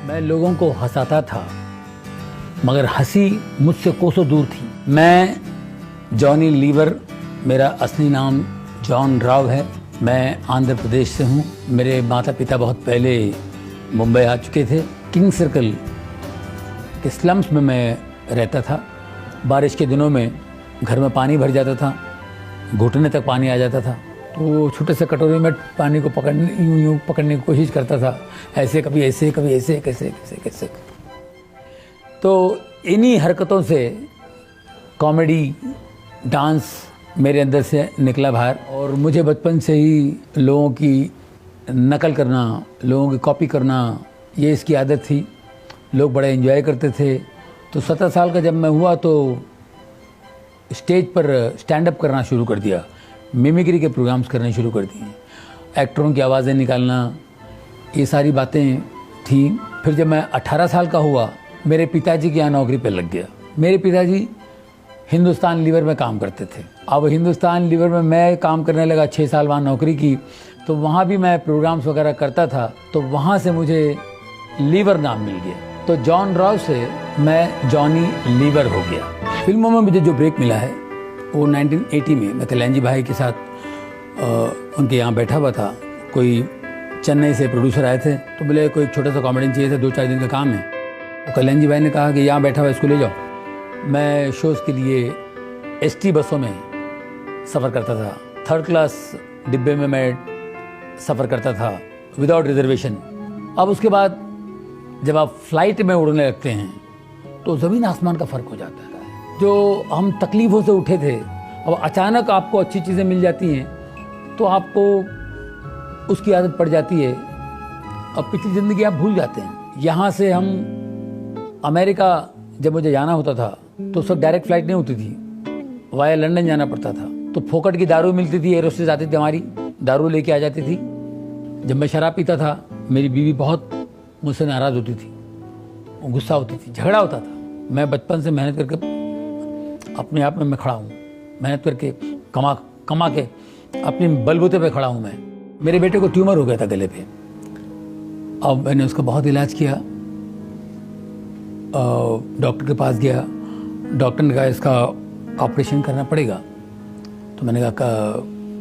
मैं लोगों को हंसाता था मगर हंसी मुझसे कोसों दूर थी। मैं जॉनी लीवर, मेरा असली नाम जॉन राव है। मैं आंध्र प्रदेश से हूँ। मेरे माता पिता बहुत पहले मुंबई आ चुके थे। किंग सर्कल के स्लम्स में मैं रहता था। बारिश के दिनों में घर में पानी भर जाता था, घुटने तक पानी आ जाता था। तो छोटे से कटोरे में पानी को यूं पकड़ने की कोशिश करता था, ऐसे कभी ऐसे कभी ऐसे कैसे कैसे कैसे। तो इन्हीं हरकतों से कॉमेडी, डांस मेरे अंदर से निकला बाहर। और मुझे बचपन से ही लोगों की नकल करना, लोगों की कॉपी करना, ये इसकी आदत थी। लोग बड़ा एंजॉय करते थे। तो 17 साल का जब मैं हुआ तो स्टेज पर स्टैंड अप करना शुरू कर दिया, मिमिक्री के प्रोग्राम्स करने शुरू कर दिए, एक्टरों की आवाज़ें निकालना, ये सारी बातें थी। फिर जब मैं 18 साल का हुआ, मेरे पिताजी के यहाँ नौकरी पर लग गया। मेरे पिताजी हिंदुस्तान लीवर में काम करते थे। अब हिंदुस्तान लीवर में मैं काम करने लगा, 6 साल वहाँ नौकरी की। तो वहाँ भी मैं प्रोग्राम्स वगैरह करता था, तो वहाँ से मुझे लीवर नाम मिल गया। तो जॉन राव से मैं जॉनी लीवर हो गया। फिल्मों में मुझे जो ब्रेक मिला है वो 1980 में मैं कल्याण भाई के साथ उनके यहाँ बैठा हुआ था। कोई चेन्नई से प्रोड्यूसर आए थे, तो बोले कोई छोटा सा कॉमेडियन चाहिए था, 2-4 दिन का काम है। तो कल्याण भाई ने कहा कि यहाँ बैठा हुआ इसको ले जाओ। मैं शोज़ के लिए ST बसों में सफ़र करता था। 3rd क्लास डिब्बे में मैं सफ़र करता था विदाउट रिजर्वेशन। अब उसके बाद जब आप फ्लाइट में उड़ने लगते हैं तो ज़मीन आसमान का फ़र्क हो जाता है। जो हम तकलीफ़ों से उठे थे, अब अचानक आपको अच्छी चीज़ें मिल जाती हैं तो आपको उसकी आदत पड़ जाती है। अब पिछली ज़िंदगी आप भूल जाते हैं। यहाँ से हम अमेरिका जब मुझे जाना होता था तो उस वक्त डायरेक्ट फ़्लाइट नहीं होती थी, वाया लंदन जाना पड़ता था। तो फोकट की दारू मिलती थी, एरोस्टेस आती थी, हमारी दारू लेके आ जाती थी। जब मैं शराब पीता था, मेरी बीवी बहुत मुझसे नाराज़ होती थी, गुस्सा होती थी, झगड़ा होता था। मैं बचपन से मेहनत करके अपने आप में मैं खड़ा हूँ, मेहनत करके कमा के अपने बलबूते पे खड़ा हूँ मैं। मेरे बेटे को ट्यूमर हो गया था गले पे। अब मैंने उसका बहुत इलाज किया, डॉक्टर के पास गया। डॉक्टर ने कहा इसका ऑपरेशन करना पड़ेगा। तो मैंने कहा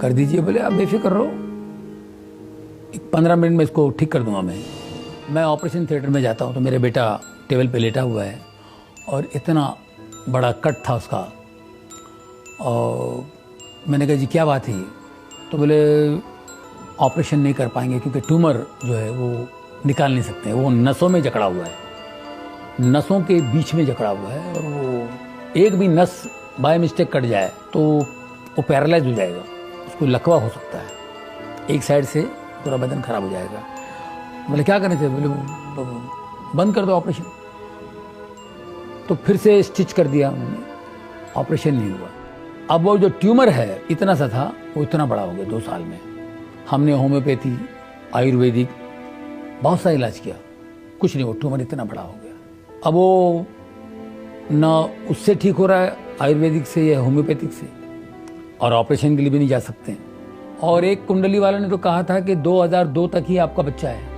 कर दीजिए। बोले आप बेफिक्र रहो, 15 मिनट में इसको ठीक कर दूंगा। मैं ऑपरेशन थिएटर में जाता हूँ तो मेरा बेटा टेबल पे लेटा हुआ है और इतना बड़ा कट था उसका। और मैंने कहा जी क्या बात है? तो बोले ऑपरेशन नहीं कर पाएंगे क्योंकि ट्यूमर जो है वो निकाल नहीं सकते हैं, वो नसों में जकड़ा हुआ है, नसों के बीच में जकड़ा हुआ है। और वो एक भी नस बाय मिस्टेक कट जाए तो वो पैरालाइज हो जाएगा, उसको लकवा हो सकता है, एक साइड से पूरा बदन खराब हो जाएगा। बोले क्या करने से? बोले बंद कर दो ऑपरेशन। तो फिर से स्टिच कर दिया उन्होंने, ऑपरेशन नहीं हुआ। अब वो जो ट्यूमर है इतना सा था, वो इतना बड़ा हो गया 2 साल में। हमने होम्योपैथी, आयुर्वेदिक बहुत सा इलाज किया, कुछ नहीं, वो ट्यूमर इतना बड़ा हो गया। अब वो ना उससे ठीक हो रहा है आयुर्वेदिक से या होम्योपैथिक से, और ऑपरेशन के लिए भी नहीं जा सकते हैं। और एक कुंडली वाला ने तो कहा था कि 2002 तक ही आपका बच्चा है,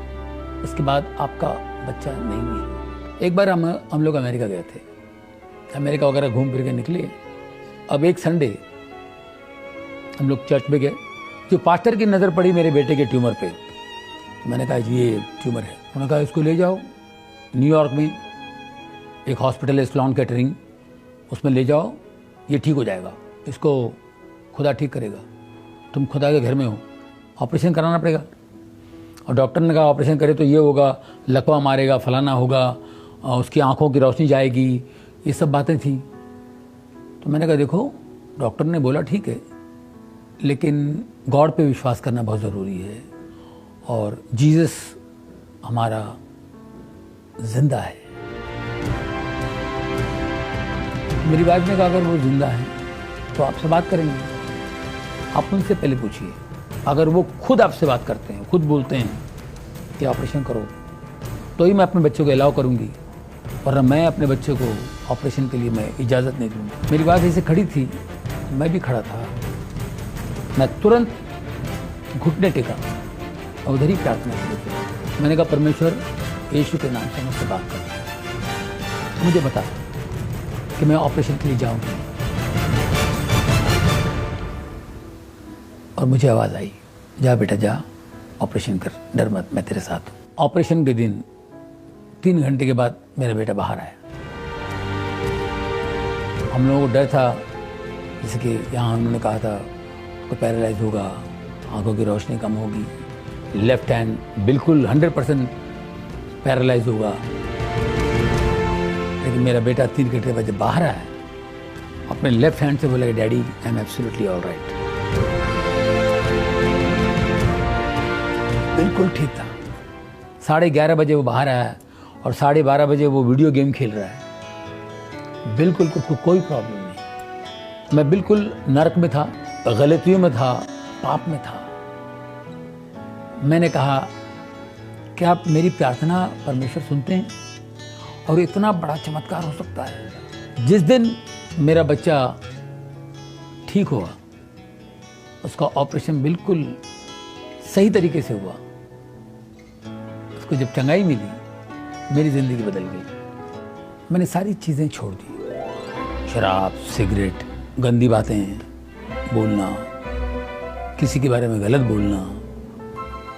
इसके बाद आपका बच्चा नहीं है। एक बार हम लोग अमेरिका गए थे, अमेरिका वगैरह घूम फिर के निकले। अब एक संडे हम लोग चर्च में गए, जो पास्टर की नज़र पड़ी मेरे बेटे के ट्यूमर पे। मैंने कहा जी ये ट्यूमर है। उन्होंने कहा इसको ले जाओ न्यूयॉर्क में एक हॉस्पिटल है स्लॉन कैटरिंग, उसमें ले जाओ, ये ठीक हो जाएगा, इसको खुदा ठीक करेगा, तुम खुदा के घर में हो, ऑपरेशन कराना पड़ेगा। और डॉक्टर ने कहा ऑपरेशन करे तो ये होगा, लकवा मारेगा, फलाना होगा, उसकी आंखों की रोशनी जाएगी, ये सब बातें थी। तो मैंने कहा देखो डॉक्टर ने बोला ठीक है, लेकिन गॉड पे विश्वास करना बहुत ज़रूरी है, और जीसस हमारा जिंदा है। मेरी वाइफ ने कहा अगर वो जिंदा है तो आपसे बात करेंगे, आप उनसे पहले पूछिए। अगर वो खुद आपसे बात करते हैं, खुद बोलते हैं कि ऑपरेशन करो, तो ही मैं अपने बच्चे को अलाउ करूंगी, वरना मैं अपने बच्चे को ऑपरेशन के लिए मैं इजाज़त नहीं दूंगी। मेरी बात ऐसे खड़ी थी, मैं भी खड़ा था, मैं तुरंत घुटने टेका और उधर ही प्रार्थना की। मैंने कहा परमेश्वर यीशु के नाम से मुझसे बात कर, मुझे बता कि मैं ऑपरेशन के लिए जाऊँ। और मुझे आवाज़ आई, जा बेटा जा, ऑपरेशन कर, डर मत, मैं तेरे साथ हूँ। ऑपरेशन के दिन 3 घंटे के बाद मेरा बेटा बाहर आया। हम लोगों को डर था, जैसे कि यहाँ उन्होंने कहा था तो पैरालाइज होगा, आंखों की रोशनी कम होगी, लेफ्ट हैंड बिल्कुल 100% पैरालाइज होगा। लेकिन मेरा बेटा 3 घंटे बाद जब बाहर आया, अपने लेफ्ट हैंड से बोला, daddy I am absolutely all right. बिल्कुल ठीक था। 11:30 बजे वो बाहर आया और 12:30 बजे वो वीडियो गेम खेल रहा है। बिल्कुल कोई प्रॉब्लम नहीं। मैं बिल्कुल नरक में था, गलतियों में था, पाप में था। मैंने कहा कि आप मेरी प्रार्थना परमेश्वर सुनते हैं और इतना बड़ा चमत्कार हो सकता है। जिस दिन मेरा बच्चा ठीक हुआ, उसका ऑपरेशन बिल्कुल सही तरीके से हुआ, उसको जब चंगाई मिली, मेरी ज़िंदगी बदल गई। मैंने सारी चीज़ें छोड़ दी, शराब, सिगरेट, गंदी बातें बोलना, किसी के बारे में गलत बोलना।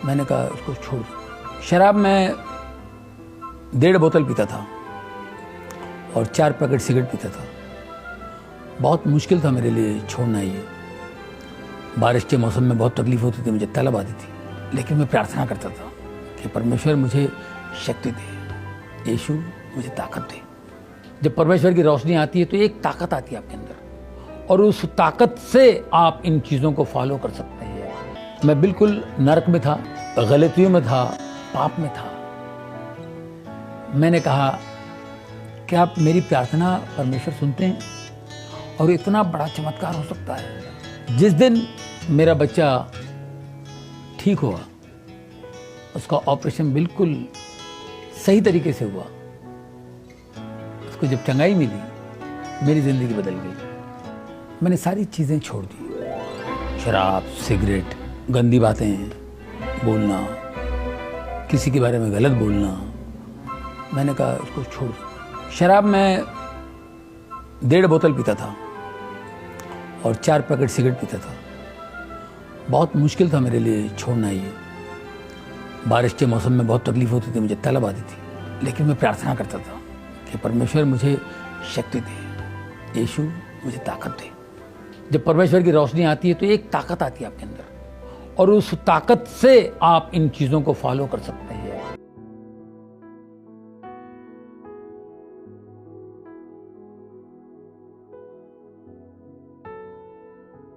मैंने कहा उसको छोड़ दो। शराब मैं 1.5 बोतल पीता था और 4 पैकेट सिगरेट पीता था। बहुत मुश्किल था मेरे लिए छोड़ना ये। बारिश के मौसम में बहुत तकलीफ होती थी, मुझे तलब आती थी, लेकिन मैं प्रार्थना करता था कि परमेश्वर मुझे शक्ति दे, यीशु मुझे ताकत दे। जब परमेश्वर की रोशनी आती है तो एक ताकत आती है आपके अंदर, और उस ताकत से आप इन चीज़ों को फॉलो कर सकते हैं। मैं बिल्कुल नरक में था, गलतियों में था, पाप में था। मैंने कहा कि आप मेरी प्रार्थना परमेश्वर सुनते हैं और इतना बड़ा चमत्कार हो सकता है। जिस दिन मेरा बच्चा ठीक हुआ, उसका ऑपरेशन बिल्कुल सही तरीके से हुआ, उसको जब चंगाई मिली, मेरी ज़िंदगी बदल गई। मैंने सारी चीज़ें छोड़ दी, शराब, सिगरेट, गंदी बातें बोलना, किसी के बारे में गलत बोलना। मैंने कहा उसको छोड़ दो। शराब मैं 1.5 बोतल पीता था और 4 पैकेट सिगरेट पीता था। बहुत मुश्किल था मेरे लिए छोड़ना ये। बारिश के मौसम में बहुत तकलीफ होती थी, मुझे तलब आती थी, लेकिन मैं प्रार्थना करता था कि परमेश्वर मुझे शक्ति दे, यीशु मुझे ताकत दे। जब परमेश्वर की रोशनी आती है तो एक ताकत आती है आपके अंदर, और उस ताकत से आप इन चीज़ों को फॉलो कर सकते हैं।